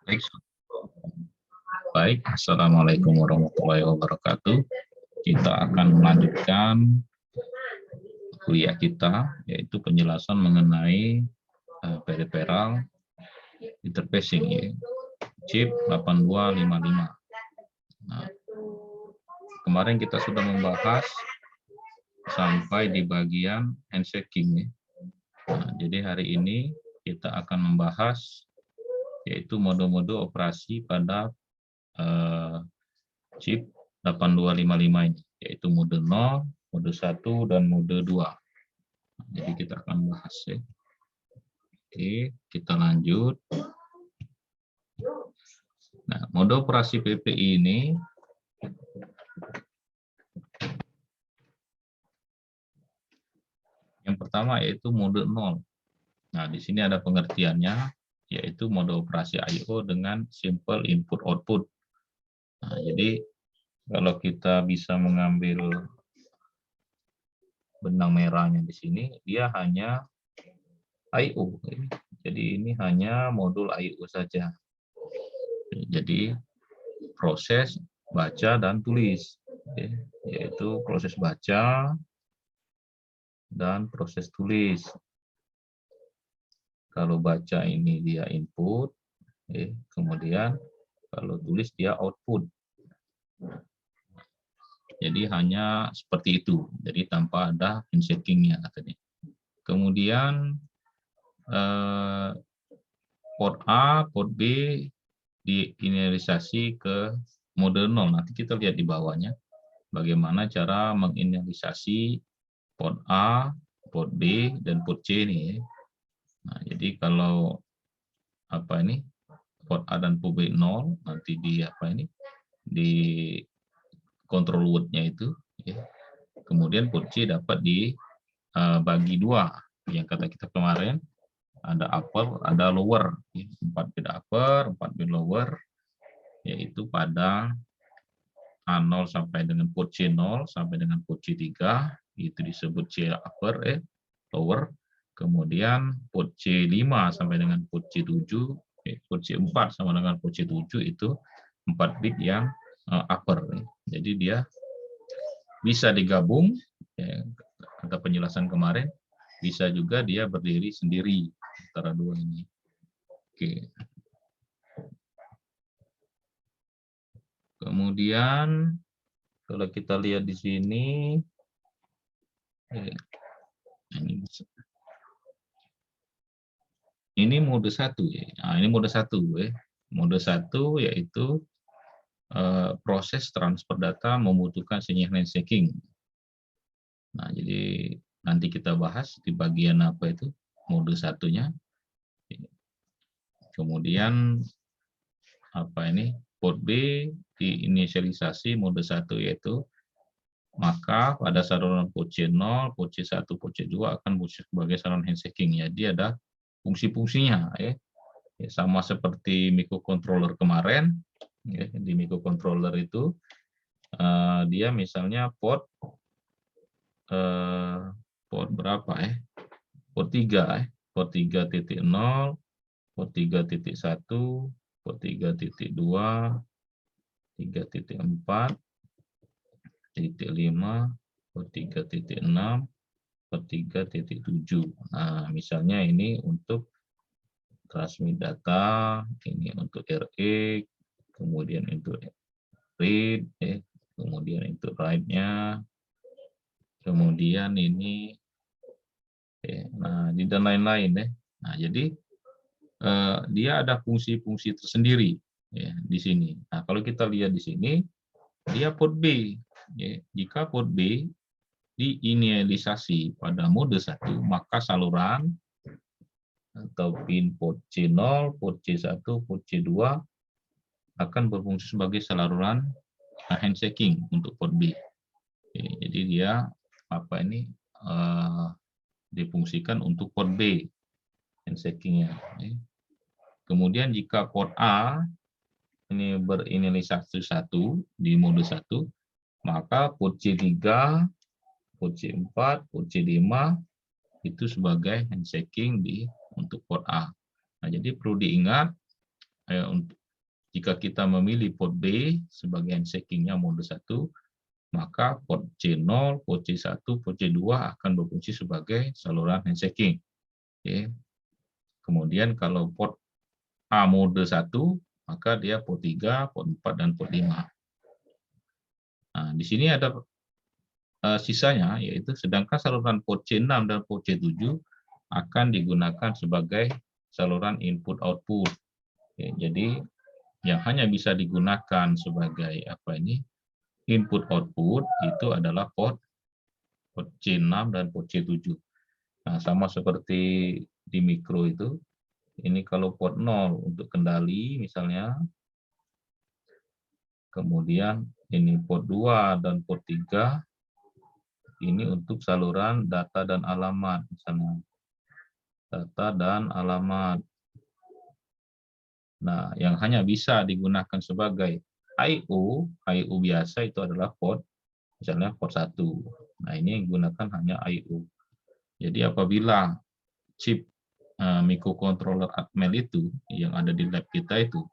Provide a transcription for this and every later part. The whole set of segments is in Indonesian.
Baik, baik. Assalamualaikum warahmatullahi wabarakatuh. Kita akan melanjutkan kuliah kita, yaitu penjelasan mengenai peripheral interfacing, ya, chip 8255. Nah, kemarin kita sudah membahas sampai di bagian handshaking, ya. Nah, jadi hari ini kita akan membahas yaitu mode-mode operasi pada chip 8255 ini, yaitu mode 0, mode 1, dan mode 2. Jadi kita akan bahas, ya. Oke, kita lanjut. Nah, mode operasi PPI ini yang pertama yaitu mode 0. Nah, di sini ada pengertiannya, yaitu mode operasi I/O dengan simple input output. Nah, jadi kalau kita bisa mengambil benang merahnya di sini, dia hanya I/O. Jadi ini hanya modul I/O saja. Jadi proses baca dan tulis, yaitu proses baca dan proses tulis. Kalau baca ini dia input, kemudian kalau tulis dia output. Jadi hanya seperti itu, jadi tanpa ada handshaking-nya katanya. Kemudian port A, port B diinisialisasi ke mode 0. Nanti kita lihat di bawahnya bagaimana cara menginisialisasi port A, port B, dan port C ini. Nah, jadi kalau port A dan port B 0, nanti di control word-nya itu, ya. Kemudian port C dapat dibagi dua, yang kata kita kemarin, ada upper, ada lower, 4 bit upper, 4 bit lower, yaitu pada A0 sampai dengan port C0 sampai dengan port C3, itu disebut C upper, lower. Kemudian port C5 sampai dengan port C7, port C4 sama dengan port C7 itu 4 bit yang upper. Jadi dia bisa digabung, kata penjelasan kemarin, bisa juga dia berdiri sendiri antara dua ini. Oke. Kemudian kalau kita lihat di sini, ini mode 1, ya. Nah, ini mode 1, ya. Mode 1 yaitu proses transfer data membutuhkan sinyal handshaking. Nah, jadi nanti kita bahas di bagian apa itu mode 1-nya. Kemudian port B diinisialisasi mode 1, yaitu maka pada saluran port C0, port C1, port C2 akan berfungsi sebagai saluran handshaking. Jadi ada fungsi-fungsinya, ya. Sama seperti microcontroller kemarin, ya. Di microcontroller itu dia misalnya port berapa, port 3, port 3.0, port 3.1, port 3.2, 3.4, 3.5, port 3.6, port 3.7. Nah, misalnya ini untuk transmit data, ini untuk RE, kemudian untuk read, kemudian untuk write-nya, kemudian ini, nah, dan lain-lain, ya. Nah, jadi dia ada fungsi-fungsi tersendiri, ya, di sini. Nah, kalau kita lihat di sini, dia port B. Ya. Jika port B diinisialisasi pada mode 1, maka saluran atau pin port C0, port C1, port C2 akan berfungsi sebagai saluran handshaking untuk port B. Jadi dia difungsikan untuk port B handshaking-nya. Kemudian jika port A ini berinisialisasi 1 di mode 1, maka port C3, port C4, port C5 itu sebagai handshaking untuk port A. Nah, jadi perlu diingat untuk jika kita memilih port B sebagai handshaking-nya mode 1, maka port C0, port C1, port C2 akan berfungsi sebagai saluran handshaking. Oke. Kemudian kalau port A mode 1, maka dia port 3, port 4, dan port 5. Nah, di sini ada sisanya, yaitu sedangkan saluran port C6 dan port C7 akan digunakan sebagai saluran input-output. Jadi yang hanya bisa digunakan sebagai input-output itu adalah port C6 dan port C7. Nah, sama seperti di mikro itu, ini kalau port 0 untuk kendali misalnya, kemudian ini port 2 dan port 3 ini untuk saluran data dan alamat misalnya. Data dan alamat. Nah, yang hanya bisa digunakan sebagai I/O biasa itu adalah port, misalnya port 1. Nah, ini gunakan hanya I/O. Jadi apabila chip microcontroller Atmel itu yang ada di lab kita itu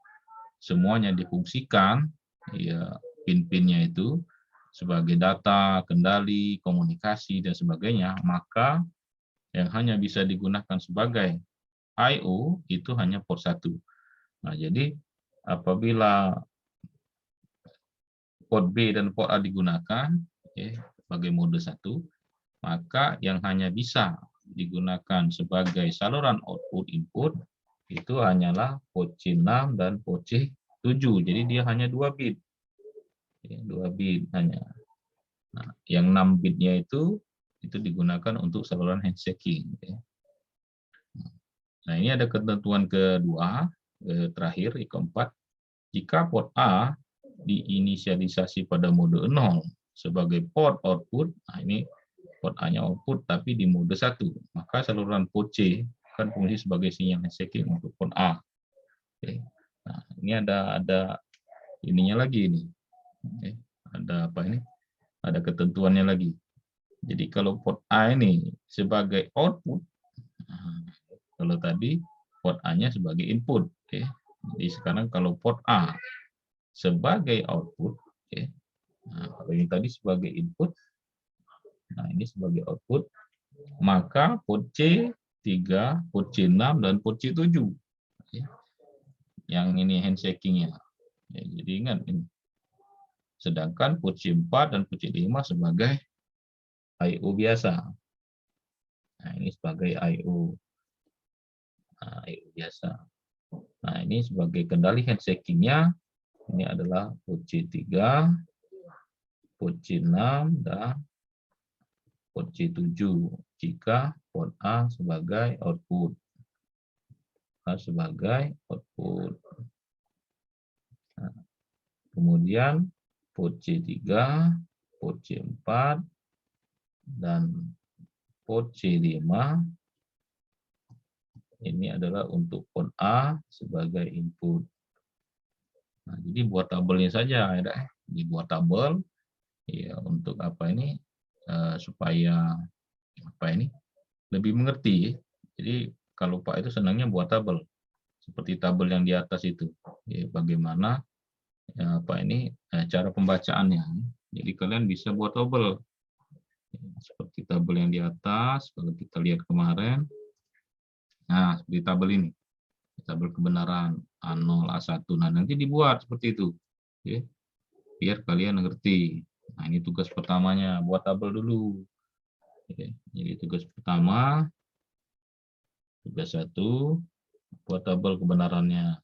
semuanya difungsikan, ya pin-pinnya itu sebagai data, kendali, komunikasi, dan sebagainya, maka yang hanya bisa digunakan sebagai I/O itu hanya port 1. Nah, jadi apabila port B dan port A digunakan sebagai mode 1, maka yang hanya bisa digunakan sebagai saluran output input itu hanyalah port C6 dan port C7. Jadi dia hanya 2 bit. 2 bit hanya. Nah, yang 6 bitnya itu digunakan untuk saluran handshaking. Nah, ini ada ketentuan kedua, terakhir, yang keempat. Jika port A diinisialisasi pada mode 0 sebagai port output, nah ini port A-nya output tapi di mode 1, maka saluran port C akan fungsi sebagai sinyal handshaking untuk port A. Oke. Nah, ini ada ininya lagi ini. Oke. Ada apa ini? Ada ketentuannya lagi. Jadi kalau port A ini sebagai output, nah, kalau tadi port A-nya sebagai input. Oke. Jadi sekarang kalau port A sebagai output, nah, kalau yang tadi sebagai input, nah ini sebagai output, maka port C3, port C6, dan port C7. Yang ini handshaking-nya. Jadi ingat ini. Sedangkan port C4 dan port C5 sebagai I/O biasa. Nah, ini sebagai I/O. Nah, I/O biasa. Nah, ini sebagai kendali handshaking-nya, ini adalah port C3, port C6, dan port C7 jika port A sebagai output. Nah, kemudian port C3, port C4, dan port C5 ini adalah untuk port A sebagai input. Nah, jadi buat tabelnya saja, ya, dibuat tabel ya untuk apa ini supaya apa ini lebih mengerti. Jadi kalau Pak itu senangnya buat tabel seperti tabel yang di atas itu. Ya, bagaimana apa ini cara pembacaannya. Jadi kalian bisa buat tabel seperti tabel yang di atas. Kalau kita lihat kemarin, nah seperti tabel ini. Tabel kebenaran A0, A1. Nah, nanti dibuat seperti itu. Oke. Biar kalian ngerti. Nah, ini tugas pertamanya. Buat tabel dulu. Oke. Jadi tugas pertama, tugas 1, buat tabel kebenarannya.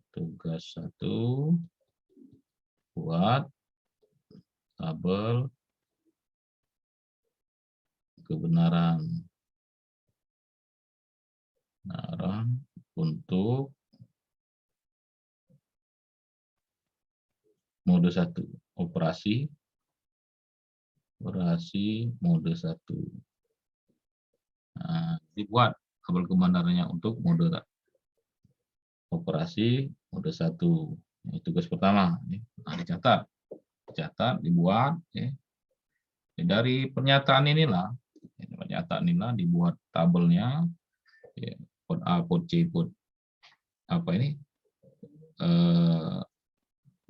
Tugas 1, buat tabel kebenaran. Untuk mode 1, operasi mode 1. Nah, dibuat tabel kebenarannya untuk mode operasi mode 1. Ini tugas pertama. Nah, dicatat, dibuat. Dari pernyataan inilah dibuat tabelnya. Port A, port C, port apa ini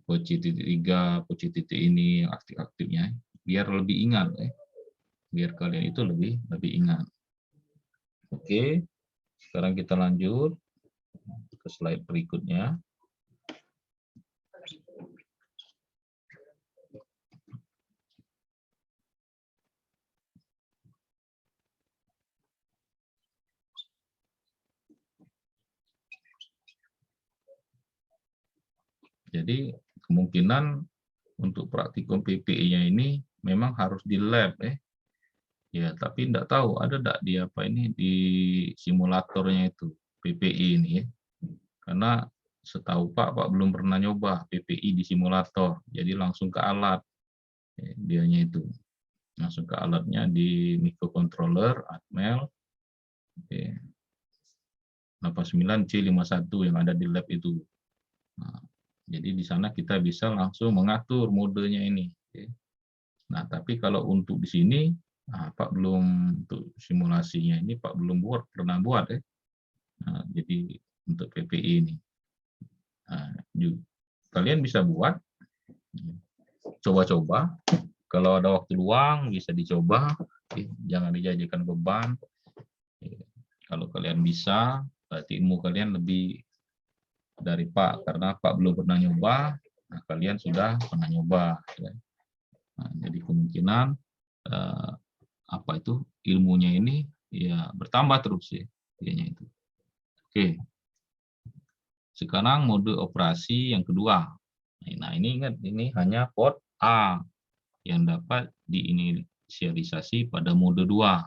Poci titik 3, Poci titik ini yang aktif-aktifnya, biar lebih ingat, biar kalian itu lebih ingat. Oke, sekarang kita lanjut ke slide berikutnya. Jadi kemungkinan untuk praktikum PPI-nya ini memang harus di lab, ya, tapi enggak tahu ada enggak di apa ini di simulatornya itu PPI ini, ya. Karena setahu Pak belum pernah nyoba PPI di simulator, jadi langsung ke alat, dianya itu langsung ke alatnya di microcontroller Atmel 89C51 yang ada di lab itu. Nah, jadi di sana kita bisa langsung mengatur modenya ini. Nah, tapi kalau untuk di sini, Pak belum, untuk simulasinya ini Pak belum pernah buat, ya. Nah, jadi untuk PPI ini, kalian bisa buat, coba-coba. Kalau ada waktu luang bisa dicoba, jangan dijadikan beban. Kalau kalian bisa, berarti ilmu kalian lebih dari Pak, karena Pak belum pernah nyoba, nah kalian sudah pernah nyoba. Nah, jadi kemungkinan apa itu ilmunya ini ya bertambah terus, ya, kayaknya itu. Oke, sekarang mode operasi yang kedua. Nah, ini ingat, ini hanya port A yang dapat diinisialisasi pada mode 2.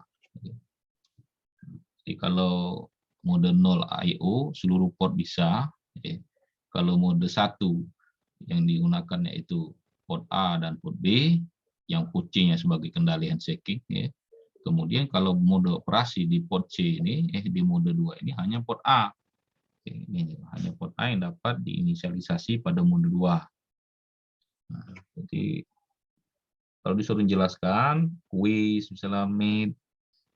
Jadi kalau mode 0 I/O seluruh port bisa. Kalau mode 1 yang digunakan yaitu port A dan port B, yang port C-nya sebagai kendali handshaking. Kemudian kalau mode operasi di port C ini, di mode 2 ini hanya port A. Ini hanya port A yang dapat diinisialisasi pada mode 2. Nah, jadi kalau disuruh jelaskan, quiz, misalnya meet,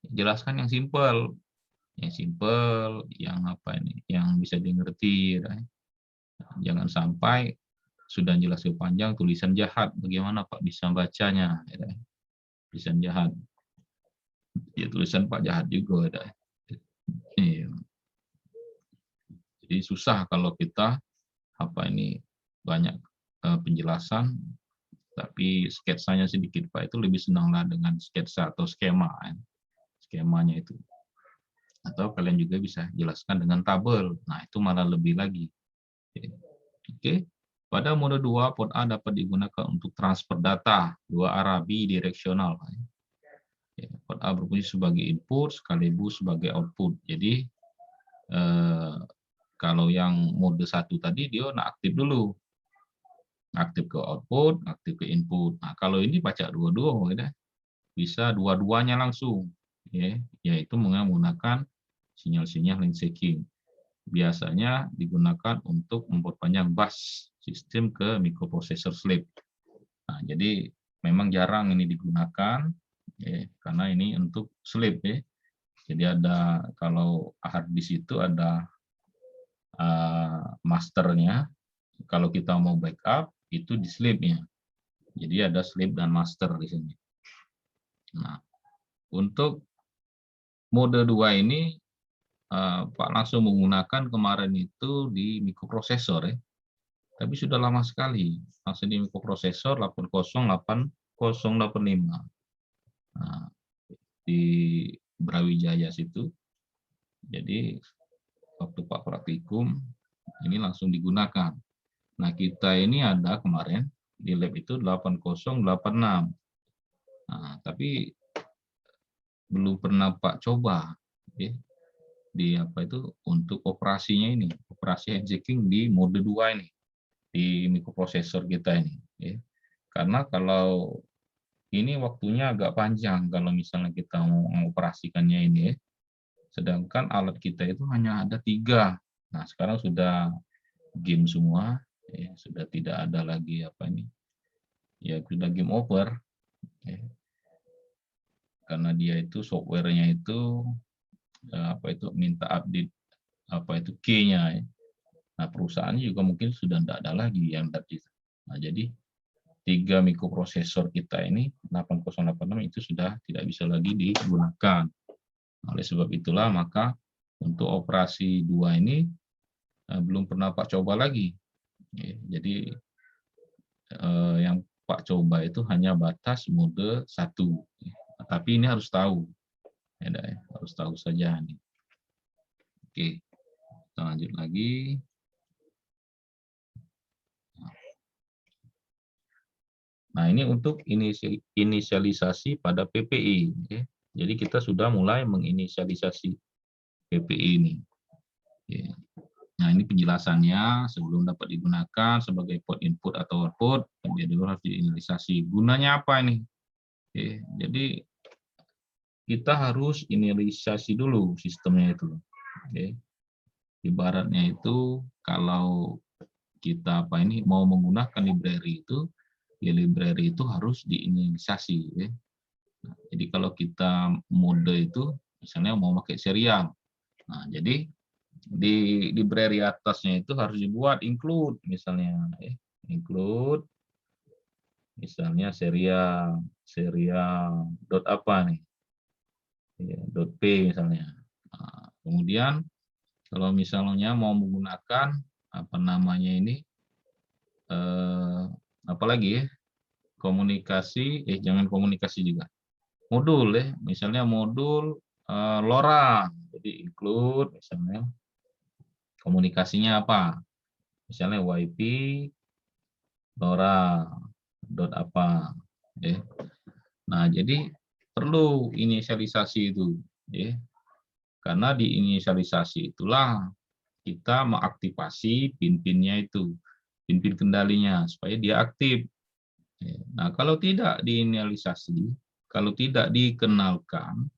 jelaskan yang simple. Yang simple, yang apa ini, yang bisa dimengerti. Jangan sampai sudah jelas panjang tulisan jahat, bagaimana Pak bisa bacanya? Tulisan jahat, ya tulisan Pak jahat juga ada. Jadi susah kalau kita apa ini banyak penjelasan, tapi sketsanya sedikit Pak, itu lebih senanglah dengan sketsa atau skema, skemanya itu. Atau kalian juga bisa jelaskan dengan tabel, nah itu malah lebih lagi. Oke. Pada mode 2, port A dapat digunakan untuk transfer data dua arah bidireksional. Port A berfungsi sebagai input sekaligus sebagai output. Jadi kalau yang mode 1 tadi dia nak aktif dulu. Aktif ke output, aktif ke input. Nah, kalau ini baca dua-dua, bisa dua-duanya langsung. Yaitu menggunakan sinyal-sinyal handshaking. Biasanya digunakan untuk memperpanjang bus sistem ke microprocessor sleep. Nah, jadi memang jarang ini digunakan, karena ini untuk sleep. Jadi ada, kalau hard disk itu ada masternya. Kalau kita mau backup itu di sleep-nya. Jadi ada sleep dan master di sini. Nah, untuk mode 2 ini Pak langsung menggunakan kemarin itu di mikroprosesor, tapi sudah lama sekali langsung di mikroprosesor 808085. Nah, di Brawijaya situ. Jadi waktu Pak praktikum ini langsung digunakan. Nah, kita ini ada kemarin di lab itu 8086. Nah, tapi belum pernah Pak coba, di apa itu untuk operasinya ini, operasi handshaking di mode 2 ini, di mikroprosesor kita ini. Karena kalau ini waktunya agak panjang kalau misalnya kita mau mengoperasikannya ini. Sedangkan alat kita itu hanya ada 3. Nah, sekarang sudah game semua, sudah tidak ada lagi apa ini, ya sudah game over. Karena dia itu softwarenya itu apa itu minta update apa itu key-nya. Nah, perusahaannya juga mungkin sudah tidak ada lagi yang itu. Nah, jadi 3 mikroprosesor kita ini 8086 itu sudah tidak bisa lagi digunakan. Oleh sebab itulah maka untuk operasi 2 ini belum pernah Pak coba lagi. Jadi yang Pak coba itu hanya batas mode 1. Tapi ini harus tahu. Harus tahu saja nih. Oke, kita lanjut lagi. Nah, ini untuk inisialisasi pada PPI. Jadi kita sudah mulai menginisialisasi PPI ini. Nah, ini penjelasannya sebelum dapat digunakan sebagai port input atau output, dia dulu harus diinisialisasi. Gunanya apa ini? Jadi kita harus inisialisasi dulu sistemnya itu. Ibaratnya itu kalau kita mau menggunakan library itu, ya library itu harus diinisialisasi. Nah, jadi kalau kita mode itu, misalnya mau pakai serial, nah jadi di library atasnya itu harus dibuat include, misalnya include, misalnya serial dot apa nih, dot p misalnya. Nah, kemudian kalau misalnya mau menggunakan apa namanya ini, apalagi komunikasi, jangan komunikasi juga, modul misalnya modul LoRa, jadi include misalnya komunikasinya apa, misalnya WiFi LoRa dot apa, Nah, jadi perlu inisialisasi itu, karena di inisialisasi itulah kita mengaktifasi pin-pinnya itu, pin-pin kendalinya supaya dia aktif. Nah, kalau tidak diinisialisasi, kalau tidak dikenalkan,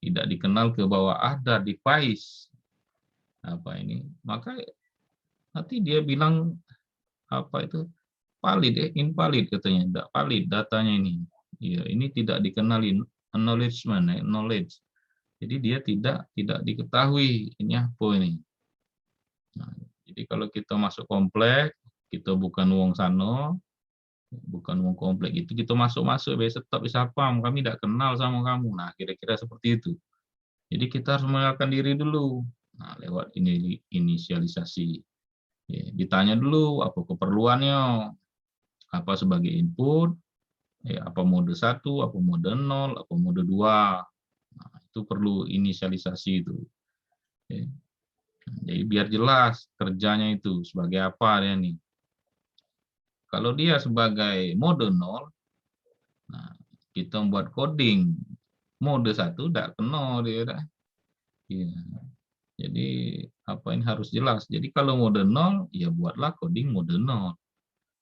tidak dikenal ke bahwa ada device maka nanti dia bilang valid, invalid katanya, tidak valid datanya ini. Ya, ini tidak dikenali acknowledgement, knowledge. Jadi dia tidak diketahui ini apa ini. Nah, jadi kalau kita masuk komplek, kita bukan wong sano, bukan wong komplek itu, kita masuk biasa tetap bisa paham, kami tidak kenal sama kamu. Nah, kira-kira seperti itu. Jadi kita harus mengenalkan diri dulu. Nah, lewat ini inisialisasi. Ditanya dulu apa keperluannya, apa sebagai input, apa mode 1, apa mode 0, apa mode 2. Nah, itu perlu inisialisasi itu. Jadi biar jelas kerjanya itu sebagai apa dia nih. Kalau dia sebagai mode 0, nah, kita membuat coding mode 1 tidak kenal dia. Ya. Jadi ini harus jelas. Jadi kalau mode 0, ya buatlah coding mode 0.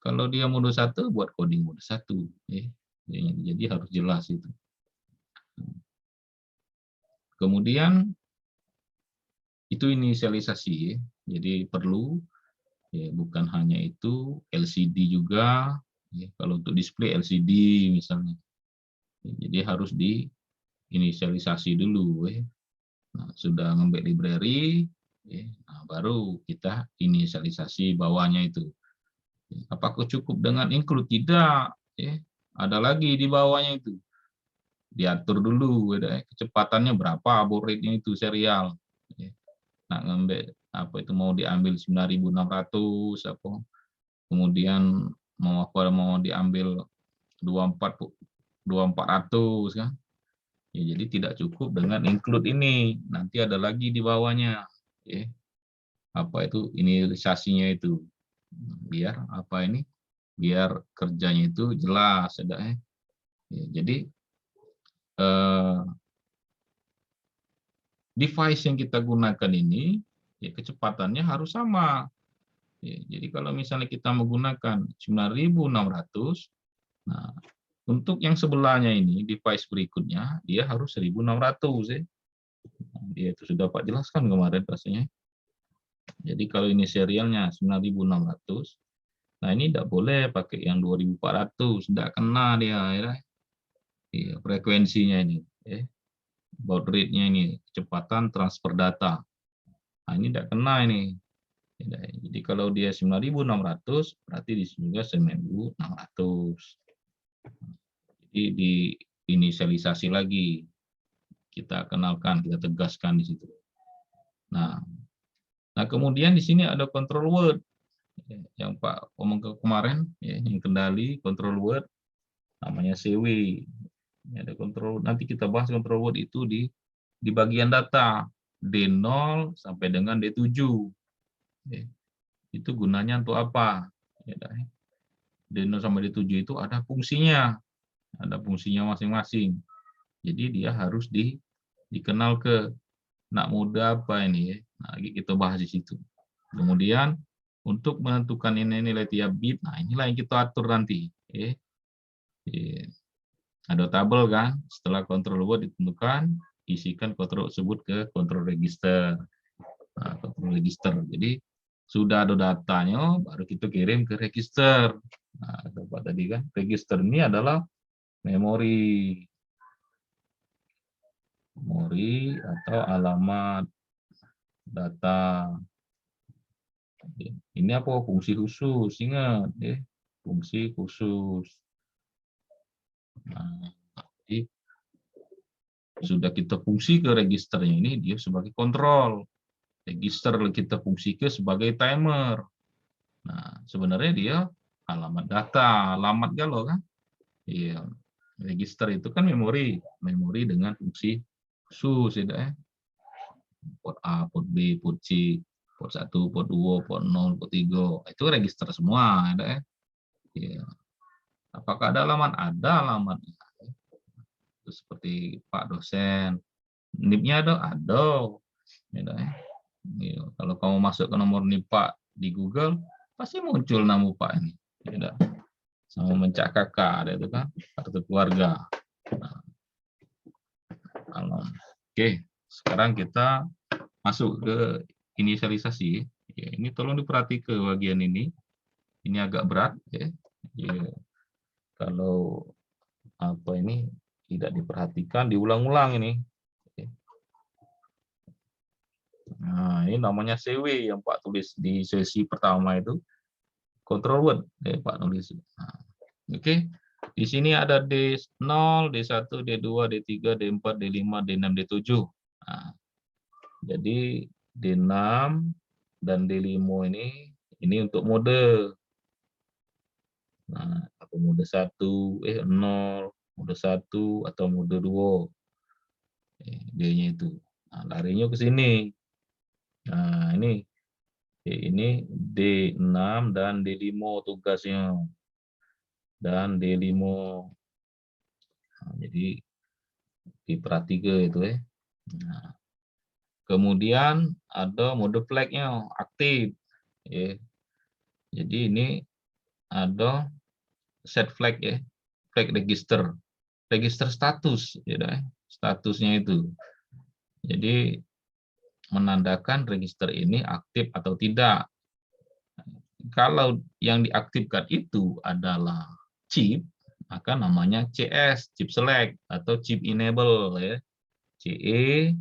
Kalau dia mode 1, buat coding mode 1. Jadi harus jelas itu. Kemudian itu inisialisasi, jadi perlu bukan hanya itu, LCD juga. Kalau untuk display LCD misalnya, jadi harus diinisialisasi dulu. Nah, sudah ngambil library, nah, baru kita inisialisasi bawahnya itu. Apakah cukup dengan include? Tidak. Ada lagi di bawahnya itu. Diatur dulu, kecepatannya berapa, baud rate-nya itu serial. Nah, ngambil mau diambil 9600 kemudian mau diambil 2400 kan. Ya, jadi tidak cukup dengan include ini, nanti ada lagi di bawahnya. Inisialisasinya itu. Biar biar kerjanya itu jelas ada. Jadi device yang kita gunakan ini kecepatannya harus sama. Jadi kalau misalnya kita menggunakan 9600, nah untuk yang sebelahnya ini device berikutnya dia harus 1600 Dia itu sudah Pak jelaskan kemarin rasanya. Jadi kalau ini serialnya 9600, nah ini tidak boleh pakai yang 2400, tidak kena dia frekuensinya ini. Baud rate-nya ini, kecepatan transfer data. Nah, ini tidak kena ini. Jadi kalau dia 9.600, berarti di sini juga 9.600. Jadi diinisialisasi lagi, kita kenalkan, kita tegaskan di situ. Nah, kemudian di sini ada control word yang Pak omong kemarin, ya, yang kendali control word namanya CW. Ini ada control, nanti kita bahas control word itu di bagian data D0 sampai dengan D7. Ya, itu gunanya untuk apa? Ya, D0 sampai D7 itu ada fungsinya masing-masing. Jadi dia harus dikenal ke anak muda apa ini ya. Nah, kita bahas di situ. Kemudian untuk menentukan nilai tiap bit, nah inilah yang kita atur nanti. Ada tabel kan, setelah control word ditentukan, isikan control tersebut ke control register. Nah, control register. Jadi sudah ada datanya, baru kita kirim ke register. Nah, dapat tadi kan, register ini adalah memori atau alamat data. Ini apa? Fungsi khusus, ingat ya, fungsi khusus. Nah, jadi sudah kita fungsi ke registernya ini, dia sebagai kontrol. Register kita fungsi ke sebagai timer. Nah, sebenarnya dia alamat data, alamat galau kan? Iya. Register itu kan memori dengan fungsi khusus ya. Port A, port B, port C, port 1, port 2, port 0, port 3. Itu register semua ya. Iya. Apakah ada alamat? Ada alamatnya. Itu seperti Pak dosen. NIP-nya ada. Ya, iya. Kalau kamu masuk ke nomor NIP Pak di Google, pasti muncul nama Pak ini. Ya, sama mencak kakak, itu kan kartu keluarga. Nah, oke, sekarang kita masuk ke inisialisasi. Ya, ini tolong diperhatikan bagian ini. Ini agak berat ya. Ya, kalau apa ini tidak diperhatikan, diulang-ulang ini. Nah, ini namanya CW yang Pak tulis di sesi pertama itu. Control word Pak tulis. Nah, oke. Di sini ada D0, D1, D2, D3, D4, D5, D6, D7. Nah, jadi D6 dan D5 ini untuk mode. Nah, atau mode 1, 0, mode 1 atau mode 2. D-nya itu. Nah, larinya ke sini. Nah, ini D6 dan D5 tugasnya. Dan D5. Nah, jadi diperhatikan itu ya. Nah, kemudian ada mode flag-nya aktif. Ya. Jadi ini ada set flag ya, flag register, register status, ya, statusnya itu. Jadi menandakan register ini aktif atau tidak. Kalau yang diaktifkan itu adalah chip, maka namanya CS, chip select atau chip enable ya. CE,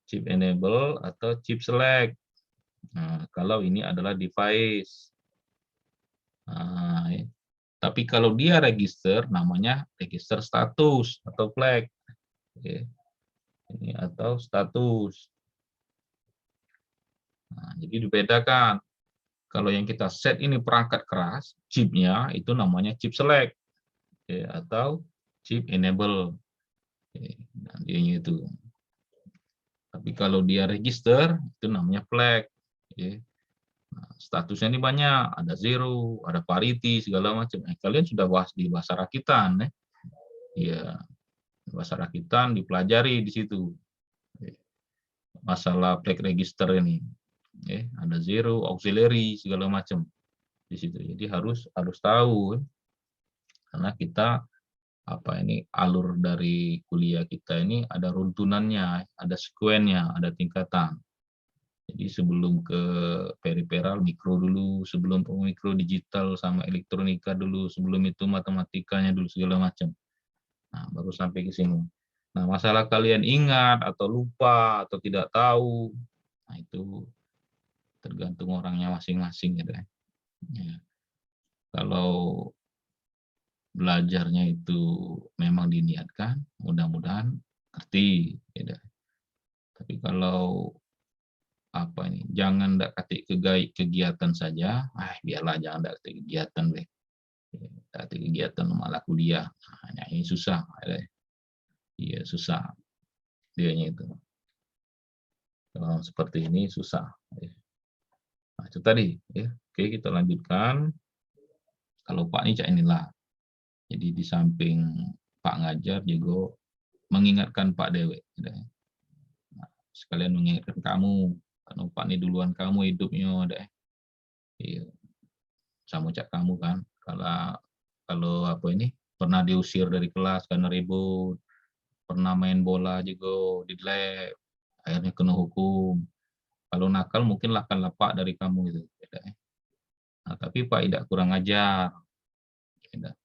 chip enable atau chip select. Nah, kalau ini adalah device. Nah, ya. Tapi kalau dia register, namanya register status atau flag. Oke. Ini atau status. Nah, jadi dibedakan. Kalau yang kita set ini perangkat keras, chipnya itu namanya chip select atau chip enable. Nah, dia itu. Tapi kalau dia register, itu namanya flag. Nah, statusnya ini banyak, ada zero, ada parity, segala macam. Kalian sudah bahas di bahasa rakitan, ya. Iya, bahasa rakitan dipelajari di situ. Masalah flag register ini. Ada zero, auxiliary, segala macam di situ. Jadi harus tahu, karena kita alur dari kuliah kita ini ada runtunannya, ada sekuennya, ada tingkatan. Jadi sebelum ke periferal mikro dulu, sebelum mikro digital sama elektronika dulu, sebelum itu matematikanya dulu segala macam. Nah, baru sampai ke sini. Nah, masalah kalian ingat atau lupa atau tidak tahu, nah itu tergantung orangnya masing-masing gitu ya. Ya. Kalau belajarnya itu memang diniatkan, mudah-mudahan ngerti gitu. Tapi kalau apa ini, jangan ndak katik kegiatan saja, biarlah jangan ndak katik kegiatan deh. Katik kegiatan malah kuliah. Nah, ini susah. Iya, susah dianya itu. Kalau seperti ini susah. Nah, itu tadi ya. Oke, kita lanjutkan. Kalau Pak ini cak inilah. Jadi di samping Pak ngajar juga mengingatkan Pak Dewe. Gitu ya. Nah, sekalian mengingatkan kamu, karena Pak ini duluan kamu hidupnya, deh. Iya, sama cak kamu kan. Kalau apa ini pernah diusir dari kelas karena ribut, pernah main bola juga di lab, akhirnya kena hukum. Kalau nakal mungkin akan lepak dari kamu itu. Nah, tapi Pak tidak kurang ajar. Tidak.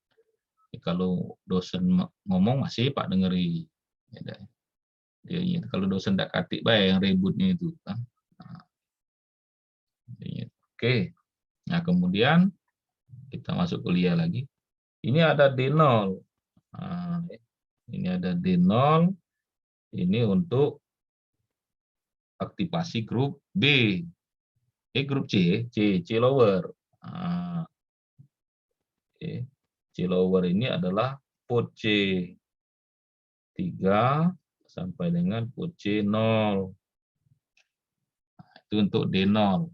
Kalau dosen ngomong masih Pak dengeri. Tidak. Dia, kalau dosen tidak katik baik yang ributnya itu kan. Nah, oke. Nah, kemudian kita masuk kuliah lagi. Ini ada D0. Nah, ini ada D0. Ini untuk aktivasi grup B. Grup C lower. Nah, C lower ini adalah port C3 sampai dengan port C0. Nah, itu untuk D0.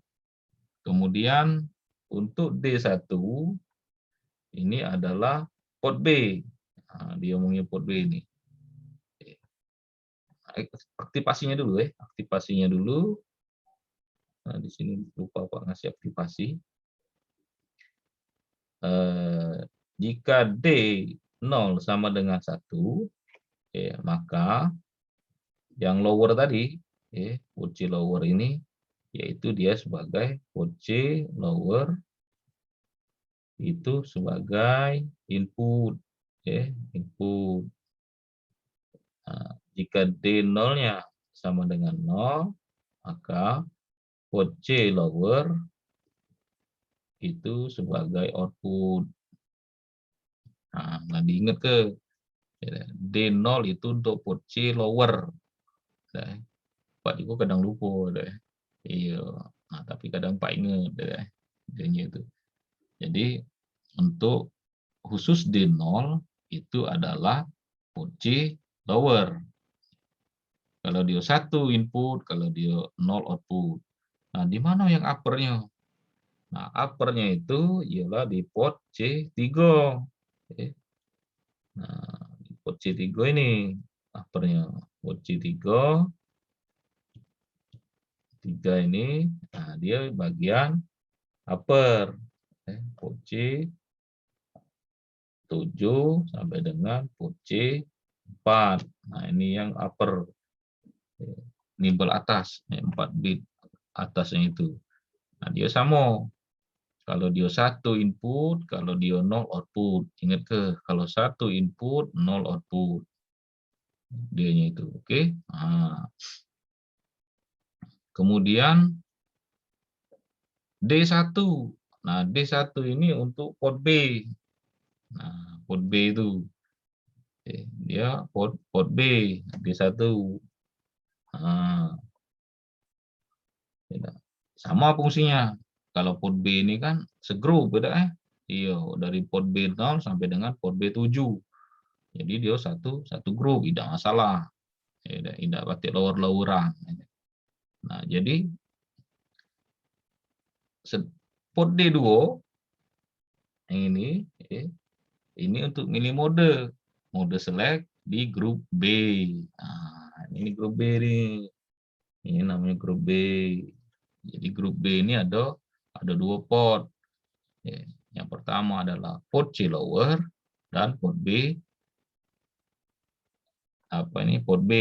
Kemudian untuk D1 ini adalah port B. Nah, dia omongnya port B ini. Aktivasinya dulu ya, aktivasinya dulu. Nah, di sini lupa Pak ngasih aktivasi. Jika D0 sama dengan 1, maka yang lower tadi, port C lower ini, yaitu dia sebagai port C lower itu sebagai input. Input. Nah, jika D0-nya sama dengan 0, maka port C lower itu sebagai output. Nah, diingat ke D0 itu untuk port C lower. Pak juga kadang lupa deh. Iya. Nah, tapi kadang Pak ingat deh. Itu. Jadi untuk khusus D0 itu adalah port C lower. Kalau dia 1 input, kalau dia 0 output. Nah, di mana yang uppernya? Nah, uppernya itu ialah di port C3. Nah, di port C3 ini uppernya. Port C3 ini, nah dia bagian upper. Port C7 sampai dengan port C4. Nah, ini yang upper. Nibel atas, 4 bit atasnya itu. Nah, dia sama. Kalau dia 1 input, kalau dia 0 output. Ingat ke, kalau 1 input, 0 output. Dianya itu, oke. Nah, kemudian D1. Nah, D1 ini untuk port B. Nah, port B itu. Dia port B, D1. Nah, sama fungsinya. Kalau port B ini kan segrup beda Iya, dari port B0 sampai dengan port B7. Jadi dia satu grup, tidak masalah. Tidak pakai lower-loweran. Nah, jadi port D2 ini untuk milih mode select di grup B. Nah, ini grup B nih. Ini namanya grup B. Jadi grup B ini ada 2 port. Yang pertama adalah port C lower dan port B port B.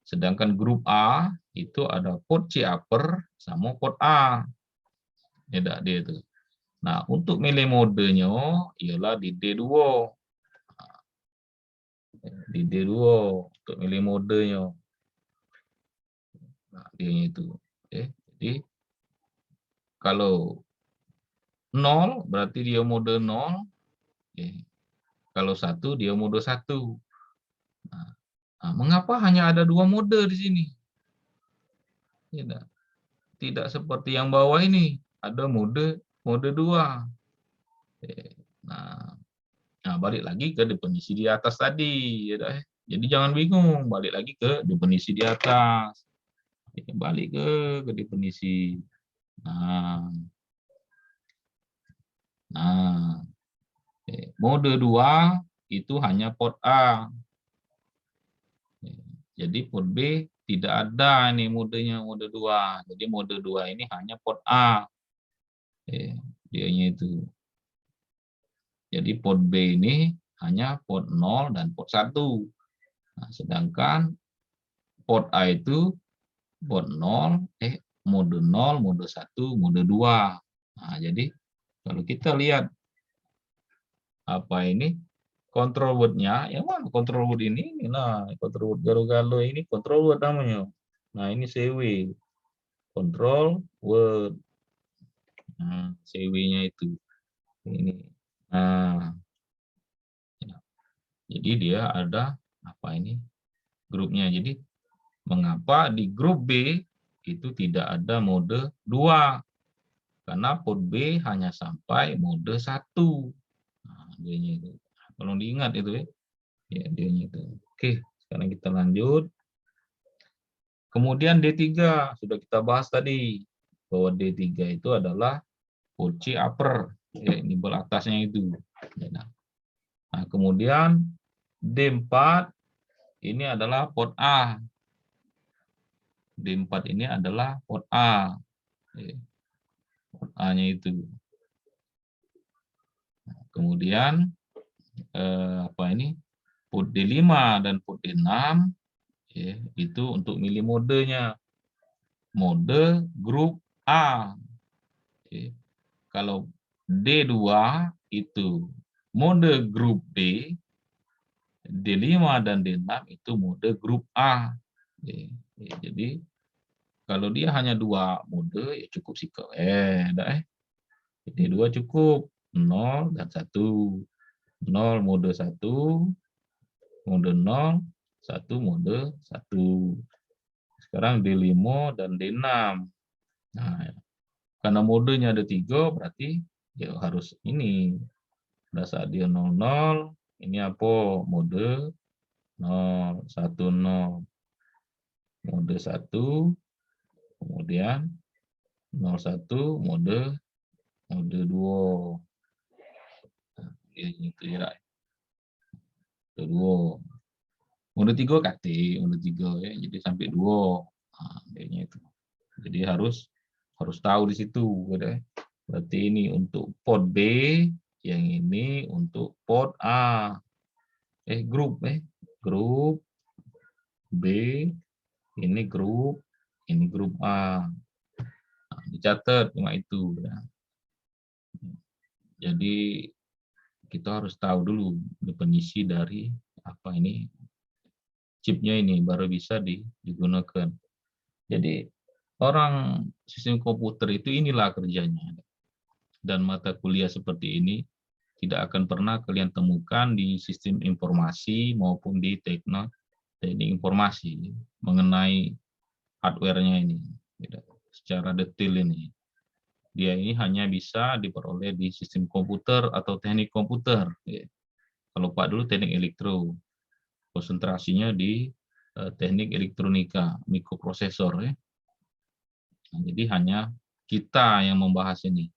Sedangkan grup A itu ada port C upper sama port A. Dia itu. Nah, untuk milih modenya ialah di D2. Di D2 untuk milih modenya. Nah, dia itu. Jadi Kalau 0 berarti dia mode 0. Kalau 1 dia mode 1. Mengapa hanya ada 2 mode di sini? Tidak seperti yang bawah ini, ada mode 2. Nah, balik lagi ke definisi di atas tadi. Jadi jangan bingung, balik lagi ke definisi di atas. Balik ke definisi. Mode 2 itu hanya port A. Jadi port B tidak ada nih modenya mode 2. Jadi mode 2 ini hanya port A. Dianya itu. Jadi port B ini hanya port 0 dan port 1. Sedangkan port A itu port 0, mode 0, mode 1, mode 2. Jadi kalau kita lihat control word-nya, yang mana control word ini? Nah, control word galo-galo ini control word namanya. Nah, ini CW. Control word. CW-nya itu. Ini. Jadi dia ada grupnya. Jadi mengapa di grup B itu tidak ada mode 2? Karena port B hanya sampai mode 1. Dianya itu. Kalau diingat itu ya, dianya itu. Oke, sekarang kita lanjut. Kemudian D3 sudah kita bahas tadi bahwa D3 itu adalah port C upper, ini bel atasnya itu. Nah, kemudian D4 ini adalah port A. D4 ini adalah port A. Port A-nya itu. Kemudian port D5 dan port D6 itu untuk milih modenya. Mode grup A. Kalau D2 itu mode grup B, D5 dan D6 itu mode grup A. Jadi kalau dia hanya 2 mode ya cukup sih kok. D2 cukup 0 dan 1. 0 mode 1, mode 0, 1 mode 1. Sekarang D5 dan D6. Nah, karena modenya ada 3, berarti ya harus ini. Pada saat dia 00, ini apa? Mode 0, 1, 0. Mode 1, kemudian 01, mode 2. Itu ya. Mode 2. Mode 3 KT, mode 3 ya. Jadi sampai 2. Itu. Jadi harus tahu di situ, berarti ini untuk port B, yang ini untuk port A. Grup B, ini grup A. Dicatat cuma itu ya. Jadi kita harus tahu dulu definisi dari chipnya ini baru bisa digunakan. Jadi orang sistem komputer itu inilah kerjanya. Dan mata kuliah seperti ini tidak akan pernah kalian temukan di sistem informasi maupun di teknik informasi mengenai hardware-nya ini. Secara detail ini. Dia ini hanya bisa diperoleh di sistem komputer atau teknik komputer. Kalau Pak dulu teknik elektro, konsentrasinya di teknik elektronika, mikroprosesor. Nah, jadi hanya kita yang membahas ini.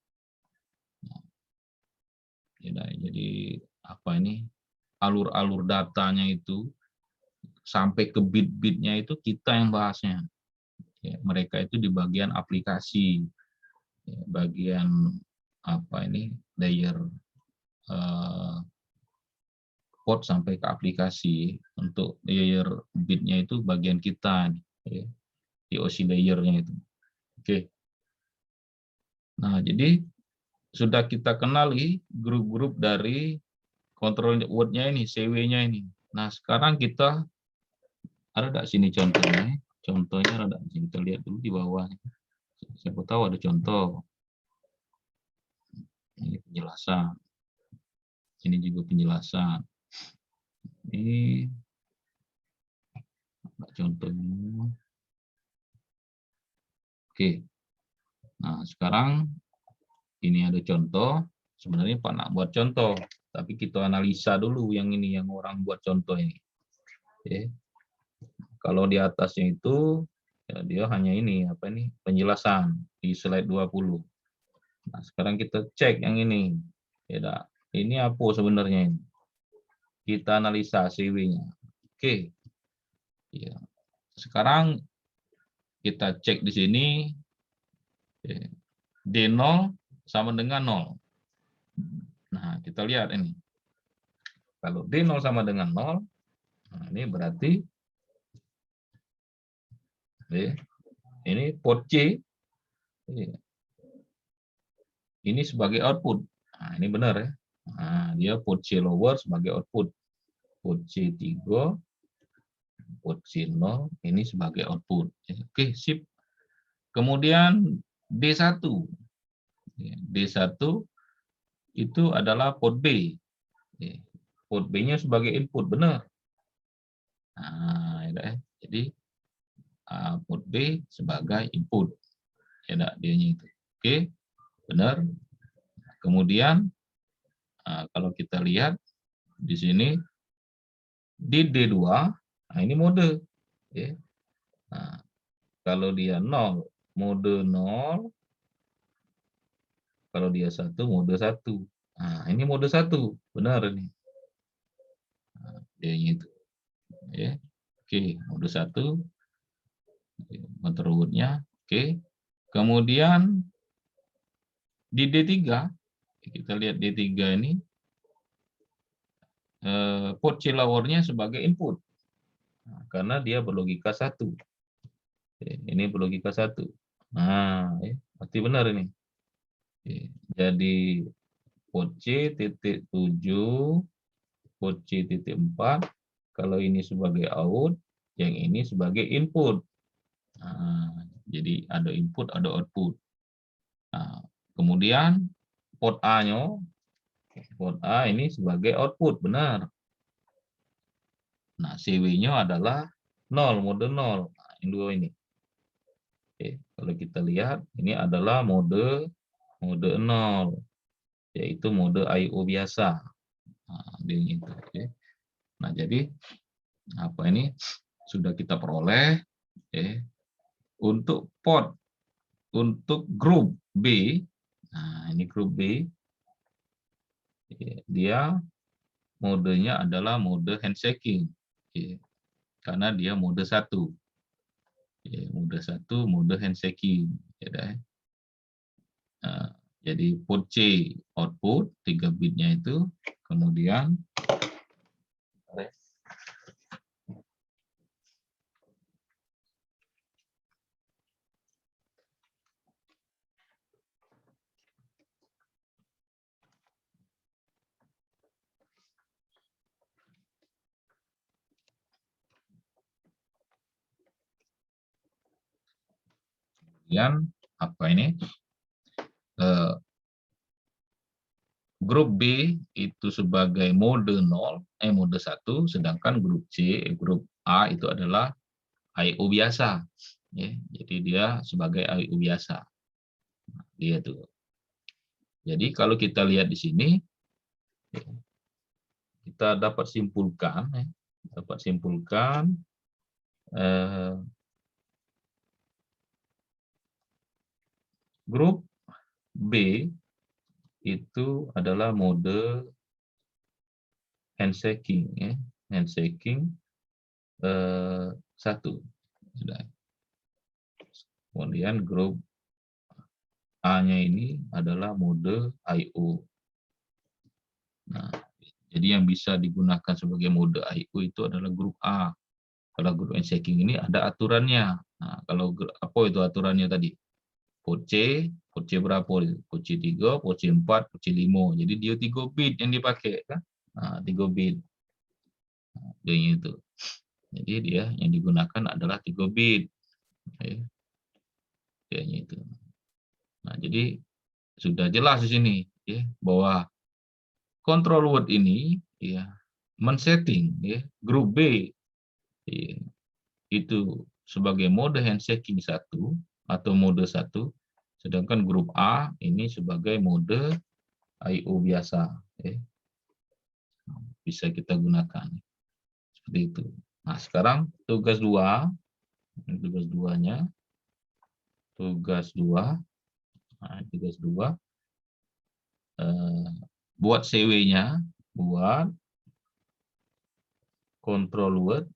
Jadi alur-alur datanya itu sampai ke bit-bitnya itu kita yang bahasnya. Mereka itu di bagian aplikasi, bagian layer port sampai ke aplikasi. Untuk layer bitnya itu bagian kita, TOC layernya itu. Oke. Nah, jadi sudah kita kenali grup-grup dari control word-nya ini, CW-nya ini. Nah, sekarang kita ada enggak sini contohnya? Contohnya ada enggak? Kita lihat dulu di bawah. Siapa tahu ada contoh. Ini penjelasan. Ini juga penjelasan. Ini contohnya. Oke. Nah, sekarang ini ada contoh. Sebenarnya Pak nak buat contoh, tapi kita analisa dulu yang ini, yang orang buat contoh ini. Oke. Kalau di atasnya itu, ya dia hanya ini, apa ini, penjelasan di slide 20. Nah, sekarang kita cek yang ini. Ya, ini apa sebenarnya ini? Kita analisa CW-nya. Oke. Ya. Sekarang kita cek di sini. D0 sama dengan 0. Nah, kita lihat ini. Kalau D0 sama dengan 0, nah ini berarti ini port C ini sebagai output. Nah, ini benar ya. Nah, dia port C lower sebagai output. Port C3, port C0 ini sebagai output. Oke, sip. Kemudian D1. D1 itu adalah port B. Port B-nya sebagai input, benar. Nah, ya, jadi port B sebagai input. Ya, dia-nya itu. Oke, benar. Kemudian kalau kita lihat di sini di D2, nah ini mode. Ya. Nah, kalau dia 0, mode 0. Kalau dia 1, mode 1. Nah, ini mode 1. Benar ini. Nah, dia-nya itu. Ya. Oke, mode 1. Control-nya. Oke. Kemudian di D3, kita lihat D3 ini, port C lower-nya sebagai input. Nah, karena dia berlogika 1. Ini berlogika 1. Nah, pasti benar ini. Jadi port C titik 7, port C titik 4, kalau ini sebagai out, yang ini sebagai input. Nah, jadi ada input, ada output. Nah, kemudian port A-nya, port A ini sebagai output, benar. Nah, CW-nya adalah 0, mode 0. Nah, yang dua ini. Oke, kalau kita lihat, ini adalah mode 0, yaitu mode I/O biasa. Nah, itu. Oke. Nah, jadi apa ini sudah kita peroleh. Oke. Untuk port, untuk grup B, nah ini grup B, dia modenya adalah mode handshaking. Oke. Karena dia mode 1. Mode 1, mode handshaking. Ya, nah, jadi port C output 3 bitnya itu, kemudian apa ini? Grup B itu sebagai mode 0, mode 1, sedangkan grup A itu adalah I/O biasa. Ya, jadi dia sebagai I/O biasa. Dia tuh. Jadi kalau kita lihat di sini, kita dapat simpulkan, grup B itu adalah mode handshaking, ya, handshaking 1. Kemudian grup A-nya ini adalah mode I/O. Nah, jadi yang bisa digunakan sebagai mode I/O itu adalah grup A. Kalau grup handshaking ini ada aturannya. Nah, kalau apa itu aturannya tadi? Port C berapa? Port C3, port C4, port C5. Jadi dia 3 bit yang dipakai kan? Nah, 3 bit. Nah, dia itu. Jadi dia yang digunakan adalah 3 bit. Dia itu. Nah, jadi sudah jelas di sini ya, bahwa control word ini ya men-setting ya grup B ya, itu sebagai mode handshaking 1 atau mode 1, sedangkan grup A ini sebagai mode I/O biasa ya. Bisa kita gunakan seperti itu. Nah, sekarang tugas 2, tugas 2-nya, tugas 2, nah, tugas 2 buat CW-nya, buat control word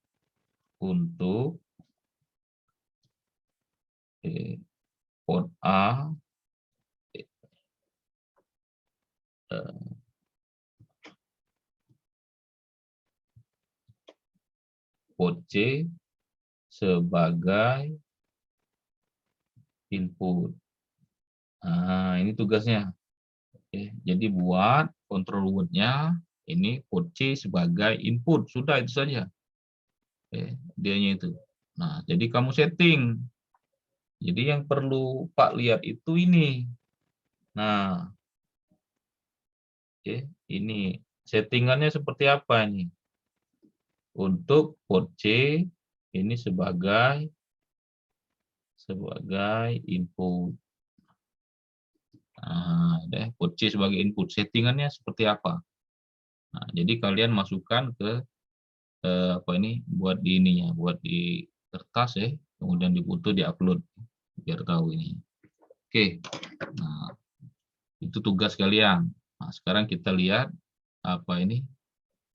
untuk port A, port C sebagai input. Nah, ini tugasnya. Oke, jadi buat control word-nya ini port C sebagai input. Sudah itu saja. Oke, dianya itu. Nah, jadi kamu setting. Jadi yang perlu Pak lihat itu ini. Nah, oke, ini settingannya seperti apa ini? Untuk port C ini sebagai input. Nah, port C sebagai input. Settingannya seperti apa? Nah, jadi kalian masukkan ke apa ini buat di ininya, buat di kertas ya, kemudian difoto, diupload biar tahu ini. Oke. Nah, itu tugas kalian. Nah, sekarang kita lihat apa ini?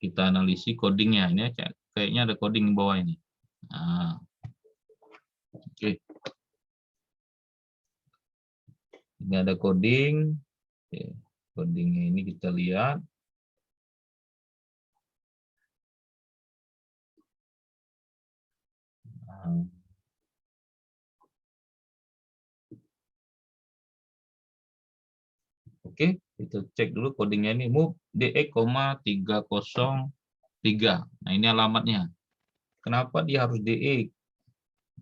Kita analisis codingnya. Ini kayaknya ada coding di bawah ini. Nah, oke. Ini ada coding. Oke. Codingnya ini kita lihat. Nah, oke, kita cek dulu codingnya ini move DE,303. Nah, ini alamatnya. Kenapa dia harus DE?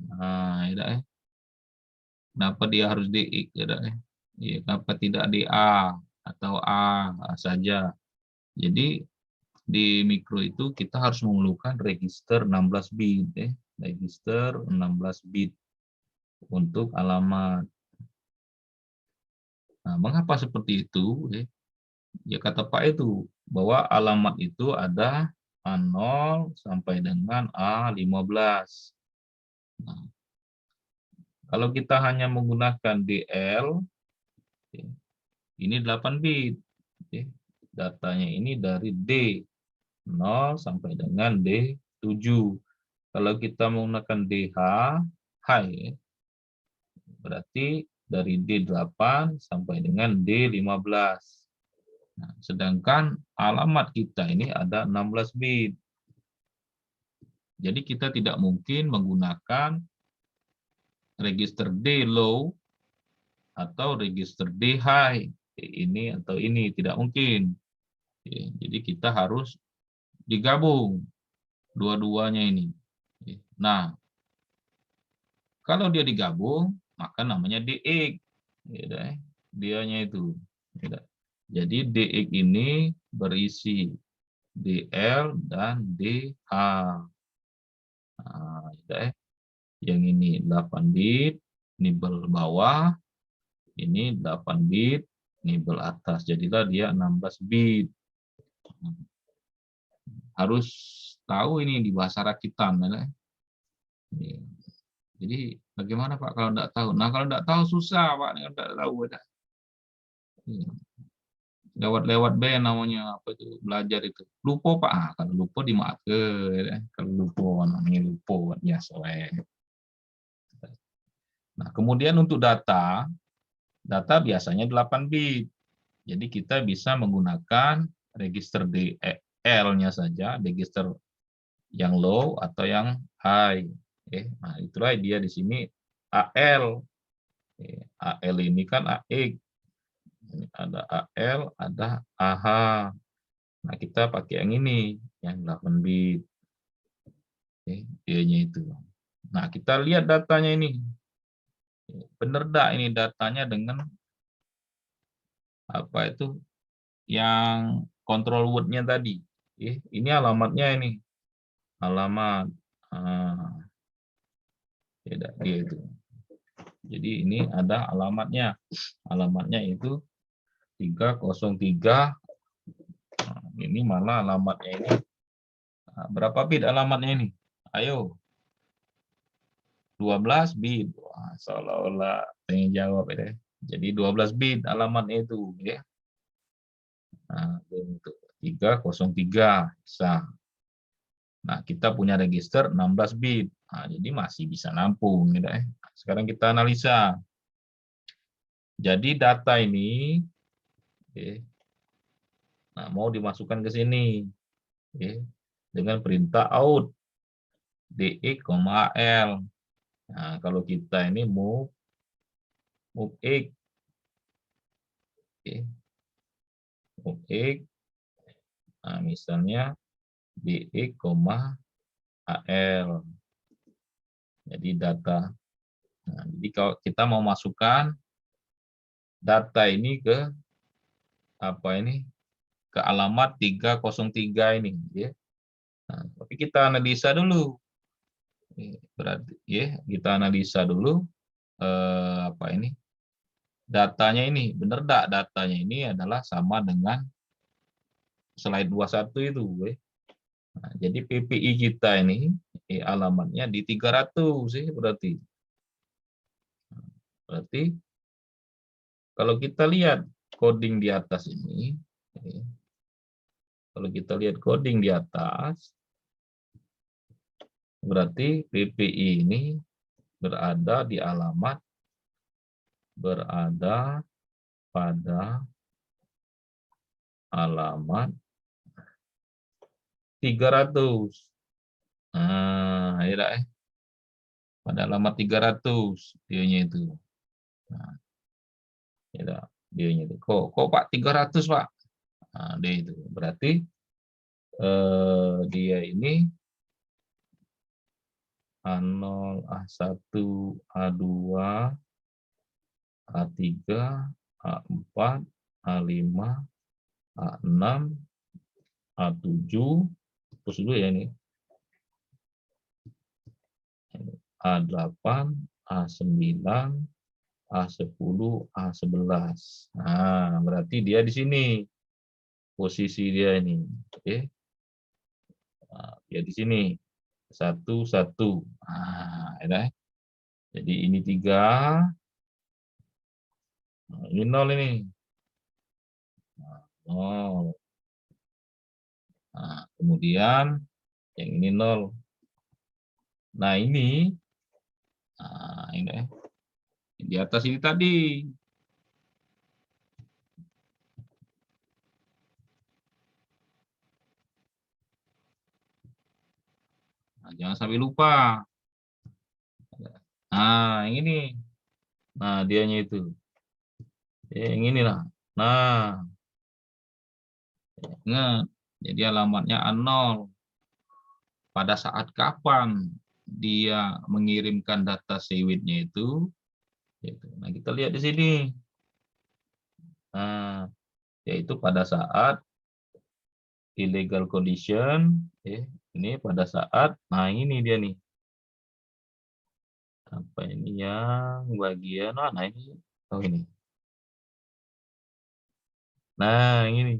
Nah, ya, kenapa dia harus DE? Ya, kenapa tidak DA atau A saja? Jadi di mikro itu kita harus memerlukan register 16 bit, register 16 bit untuk alamat. Nah, mengapa seperti itu? Ya kata Pak itu bahwa alamat itu ada A0 sampai dengan A15. Nah, kalau kita hanya menggunakan DL, ini 8 bit. Datanya ini dari D0 sampai dengan D7. Kalau kita menggunakan DH, high, berarti dari D8 sampai dengan D15. Nah, sedangkan alamat kita ini ada 16 bit. Jadi kita tidak mungkin menggunakan register D low atau register D high. Ini atau ini tidak mungkin. Jadi kita harus digabung dua-duanya ini. Nah, kalau dia digabung, maka namanya DX. Dianya itu. Jadi DX ini berisi DL dan DH. Nah, yang ini 8 bit, nibel bawah, ini 8 bit, nibel atas. Jadilah dia 16 bit. Harus tahu ini di bahasa rakitan. Jadi bagaimana Pak kalau tidak tahu? Nah, kalau tidak tahu susah Pak, tidak tahu. Lewat-lewat B namanya apa itu belajar itu. Lupa Pak, kalau lupa dimaafkan. Kalau lupa namanya lupa biasa. Nah, kemudian untuk data biasanya 8 bit. Jadi kita bisa menggunakan register DL-nya saja, register yang low atau yang high. Nah, itulah dia di sini AL. AL ini kan AX. Ada AL, ada AH. Nah, kita pakai yang ini, yang 8 bit. Dia-nya itu. Nah, kita lihat datanya ini. Benar enggak ini datanya dengan apa itu yang control word-nya tadi. Ini alamatnya ini. Alamat. Tidak dia itu. Jadi ini ada alamatnya. Alamatnya itu 303. Ini malah alamatnya ini. Berapa bit alamatnya ini? Ayo. 12 bit. Wah, seolah-olah pengen jawab ya. Jadi 12 bit alamatnya itu ya. Nah, untuk 303 bisa. Nah, kita punya register 16 bit. Nah, jadi masih bisa nampung gitu ya. Sekarang kita analisa. Jadi data ini nah, mau dimasukkan ke sini dengan perintah out DX,AL. Nah, kalau kita ini move X, move X, nah, misalnya DX,AL. Jadi data. Nah, jadi kalau kita mau masukkan data ini ke apa ini? Ke alamat 303 ini ya. Nah, tapi kita analisa dulu. Berarti ya, kita analisa dulu apa ini? Datanya ini benar enggak datanya ini adalah sama dengan slide 21 itu ya. Nah, jadi PPI kita ini alamatnya di 300 sih berarti. Berarti kalau kita lihat coding di atas ini, kalau kita lihat coding di atas, berarti PPI ini berada di alamat, berada pada alamat 300. Nah, ya, pada alamat 300 dianya itu. Nah, ya, dianya itu. Kok Pak 300 Pak? Nah, dia itu. Berarti dia ini A0, A1, A2, A3, A4, A5, A6, A7, terus dulu ya ini. A8, A9, A10, A11. Nah, berarti dia di sini. Posisi dia ini. Oke. Nah, dia di sini. 1, 1. Nah, ya. Jadi ini 3. Nah, ini 0 ini. Nah, 0. Nah, kemudian yang ini 0. Nah, ini di atas ini tadi. Nah, jangan sampai lupa. Nah, yang ini. Nah, dianya itu. Yang ini lah. Nah, ingat. Jadi alamatnya A0. Pada saat kapan dia mengirimkan data sewitnya itu. Nah, kita lihat di sini. Nah, yaitu pada saat illegal condition, ini pada saat, nah ini dia nih. Apa ini yang bagian, nah ini, oh ini. Nah, ini.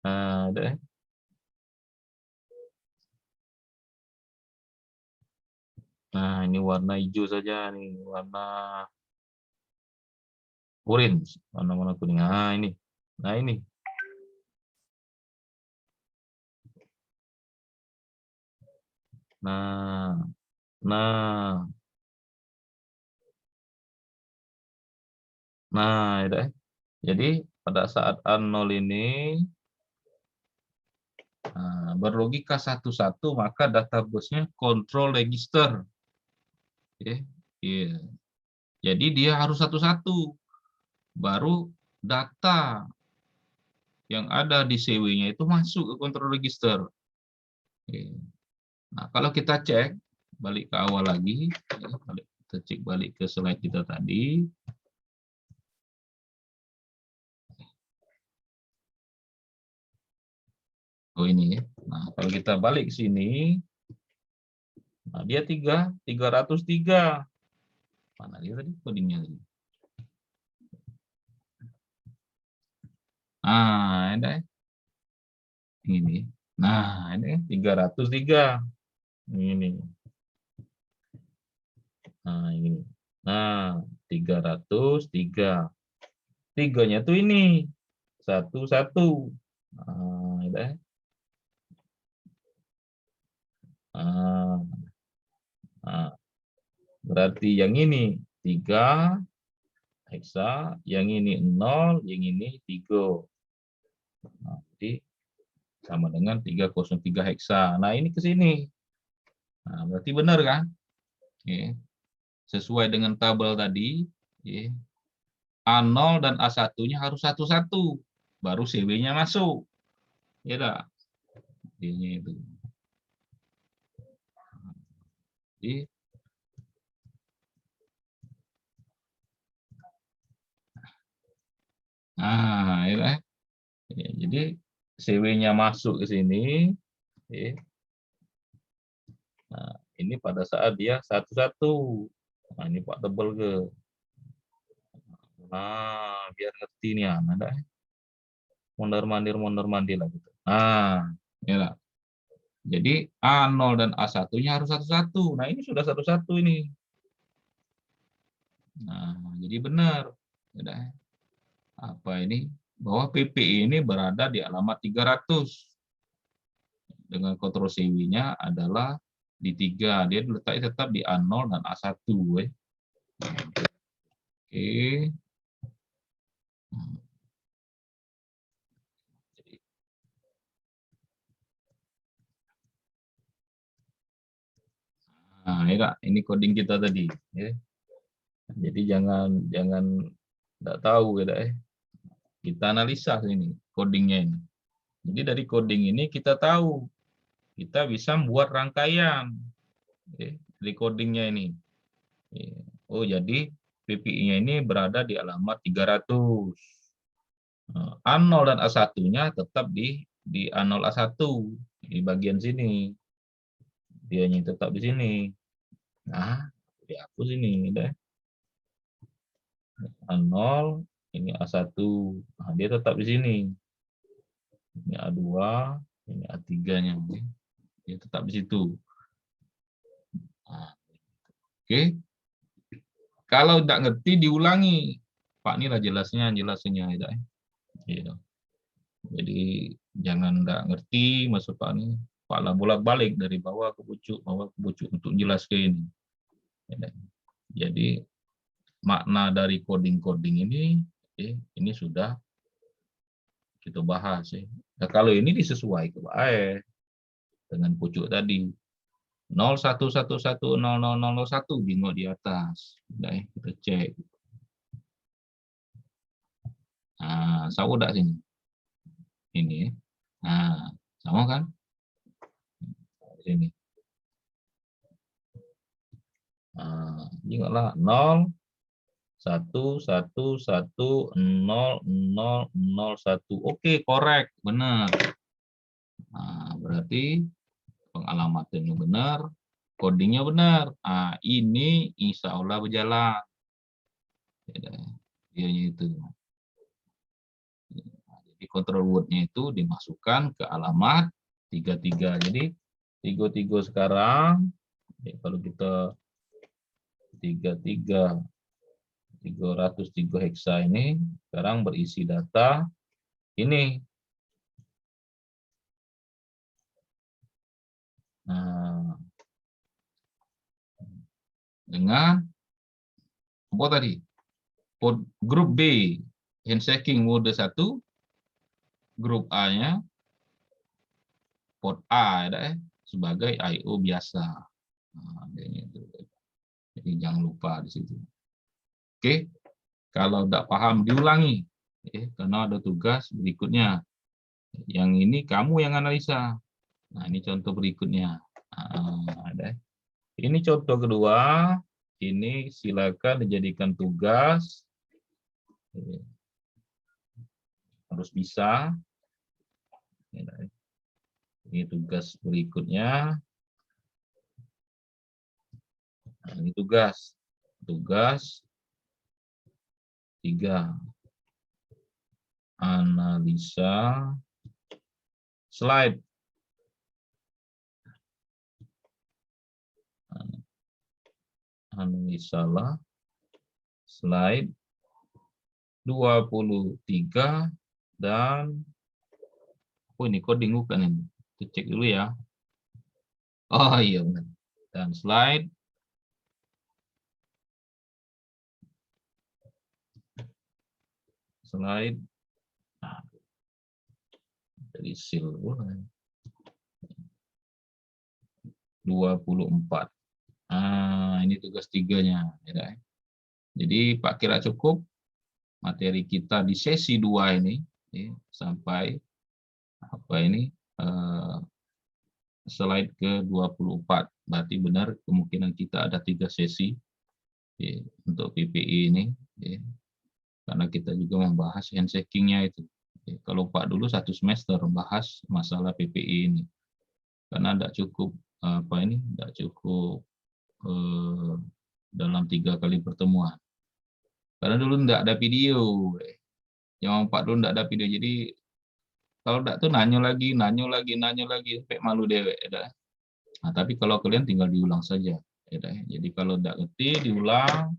Nah, ada ya. Nah, ini warna hijau saja nih, warna orange, warna-warna kuning. Nah, ini. Nah, ini. Nah, nah, nah, ya. Jadi pada saat A0 ini berlogika 1-1, maka database-nya control register. Jadi dia harus 1-1. Baru data yang ada di CW-nya itu masuk ke control register. Nah, kalau kita cek, balik ke awal lagi, kita cek balik ke slide kita tadi. Oh ini ya. Nah, kalau kita balik ke sini, nah dia 303. Mana dia tadi codingnya tadi? Ah, ada ini. Nah, ini 303. Ini. Nah, ini. Nah, 303. Tiganya tuh ini. 11. Nah, ada. Ah, nah, berarti yang ini 3 heksa, yang ini 0, yang ini 3. Nah, jadi sama dengan 303 heksa. Nah, ini ke sini. Nah, berarti benar kan? Oke. Sesuai dengan tabel tadi, oke, A0 dan A1-nya harus 1-1. Baru CW-nya masuk. Ya dah. D-nya itu. Jadi, nah, ya dah. Jadi CW-nya masuk ke sini. Oke. Nah, ini pada saat dia 1-1. Nah, ini Pak tebel ke. Nah, biar ngerti nih anak. Mondar-mandir lah gitu. Nah, ya lah. Jadi A0 dan A1-nya harus 1-1. Nah, ini sudah 1-1 ini. Nah, jadi benar. Ya, apa ini? Bahwa PPI ini berada di alamat 300. Dengan kontrol CW-nya adalah di 3. Dia letaknya tetap di A0 dan A1. Oke. Nah, ya, ini coding kita tadi. Ya. Jadi jangan nggak tahu ya, kita analisa ini codingnya ini. Jadi dari coding ini kita tahu kita bisa membuat rangkaian dari codingnya ini. Oh jadi PPI-nya ini berada di alamat 300. A0 dan A1-nya tetap di A0 A1 di bagian sini. Dianya tetap di sini. Nah, dihapus ini deh. A0 ini A1. Nah, dia tetap di sini. Ini A2, ini A3-nya. Dia tetap di situ. Nah, oke. Kalau tidak ngerti diulangi. Pak inilah jelasnya. Ya. Jadi jangan tidak ngerti masuk Pak ini. Pak lah bolak-balik dari bawah ke pucuk untuk jelaskan ini. Ya. Jadi makna dari coding-coding ini sudah kita bahas ya. Nah, kalau ini disesuaikan dengan pucuk tadi 0111000001 bingung di atas. Udah, kita cek. Nah, sama udah sini. Ini. Nah, sama kan? Sini. Nah, ingatlah 0 1 1 1 0 0 0 1. Oke, korek, benar. Nah, berarti pengalamannya benar, codingnya benar. Nah, ini insya Allah berjalan. Dia itu. Jadi control word-nya itu dimasukkan ke alamat 33. Jadi 33 sekarang, kalau kita 33 303 heksa ini sekarang berisi data ini. Nah, dengan apa tadi? Grup B handshaking mode 1, grup A-nya port A sebagai I/O biasa. Nah, jadi jangan lupa di situ. Oke, kalau tidak paham diulangi, karena ada tugas berikutnya. Yang ini kamu yang analisa. Nah, ini contoh berikutnya. Nah, ini contoh kedua. Ini silakan dijadikan tugas. Harus bisa. Ini tugas berikutnya. Nah, ini tugas 3, analisa slide. Analisalah slide 23 dan ini coding bukan ini. Kita cek dulu ya. Oh iya benar. Dan slide dari sil 24. Ini tugas 3-nya. Ya. Jadi Pak kira cukup materi kita di sesi 2 ini ya, sampai slide ke-24. Berarti benar kemungkinan kita ada 3 sesi ya, untuk PPI ini ya. Karena kita juga membahas handshaking-nya itu. Ya, kalau Pak dulu 1 semester membahas masalah PPI ini. Karena tidak cukup tidak cukup dalam 3 kali pertemuan. Karena dulu tidak ada video. Yang Pak dulu tidak ada video. Jadi kalau tidak tuh nanyo lagi sampai malu dewek. Ya. Nah, tapi kalau kalian tinggal diulang saja. Ya. Jadi kalau tidak ngerti diulang,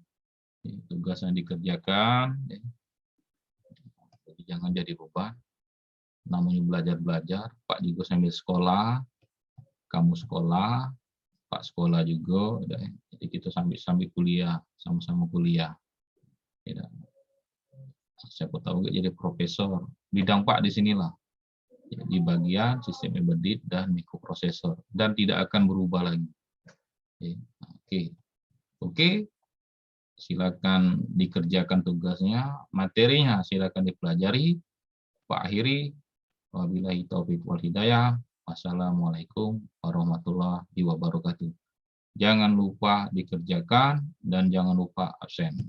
ya, tugasnya dikerjakan. Ya. Jadi jangan jadi beban. Namanya belajar-belajar. Pak juga sambil sekolah, kamu sekolah, Pak sekolah juga. Ya. Jadi kita sambil kuliah, sama-sama kuliah. Ya. Siapa tahu nggak jadi profesor. Bidang Pak di sinilah. Ya, di bagian sistem embedded dan mikroprosesor. Dan tidak akan berubah lagi. Ya. Oke. Silakan dikerjakan tugasnya. Materinya silakan dipelajari. Pak akhiri. Wabillahi taufiq wal hidayah. Wassalamualaikum warahmatullahi wabarakatuh. Jangan lupa dikerjakan dan jangan lupa absen.